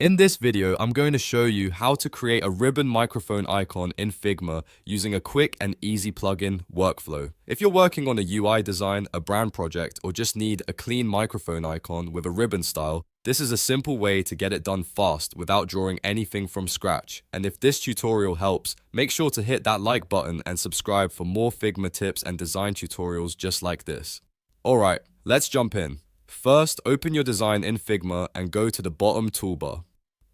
In this video, I'm going to show you how to create a ribbon microphone icon in Figma using a quick and easy plugin workflow. If you're working on a UI design, a brand project, or just need a clean microphone icon with a ribbon style, this is a simple way to get it done fast without drawing anything from scratch. And if this tutorial helps, make sure to hit that like button and subscribe for more Figma tips and design tutorials just like this. Alright, let's jump in. First, open your design in Figma and go to the bottom toolbar.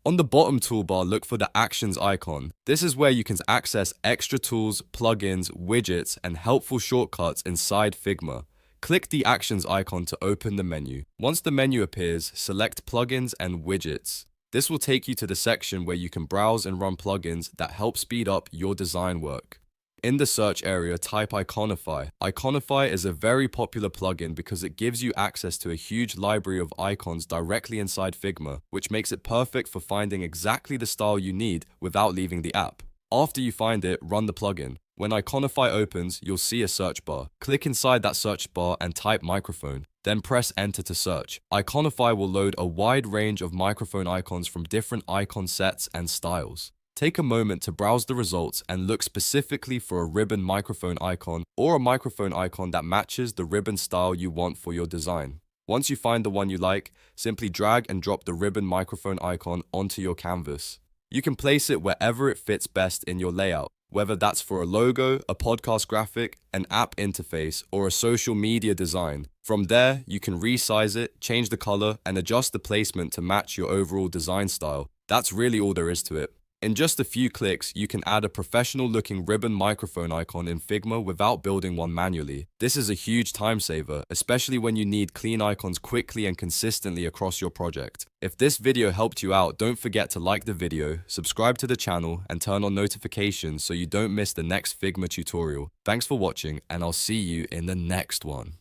On the bottom toolbar, look for the Actions icon. This is where you can access extra tools, plugins, widgets, and helpful shortcuts inside Figma. Click the Actions icon to open the menu. Once the menu appears, select Plugins and Widgets. This will take you to the section where you can browse and run plugins that help speed up your design work. In the search area, type Iconify. Iconify is a very popular plugin because it gives you access to a huge library of icons directly inside Figma, which makes it perfect for finding exactly the style you need without leaving the app. After you find it, run the plugin. When Iconify opens, you'll see a search bar. Click inside that search bar and type microphone. Then press enter to search. Iconify will load a wide range of microphone icons from different icon sets and styles. Take a moment to browse the results and look specifically for a ribbon microphone icon or a microphone icon that matches the ribbon style you want for your design. Once you find the one you like, simply drag and drop the ribbon microphone icon onto your canvas. You can place it wherever it fits best in your layout, whether that's for a logo, a podcast graphic, an app interface, or a social media design. From there, you can resize it, change the color, and adjust the placement to match your overall design style. That's really all there is to it. In just a few clicks, you can add a professional-looking ribbon microphone icon in Figma without building one manually. This is a huge time saver, especially when you need clean icons quickly and consistently across your project. If this video helped you out, don't forget to like the video, subscribe to the channel, and turn on notifications so you don't miss the next Figma tutorial. Thanks for watching, and I'll see you in the next one.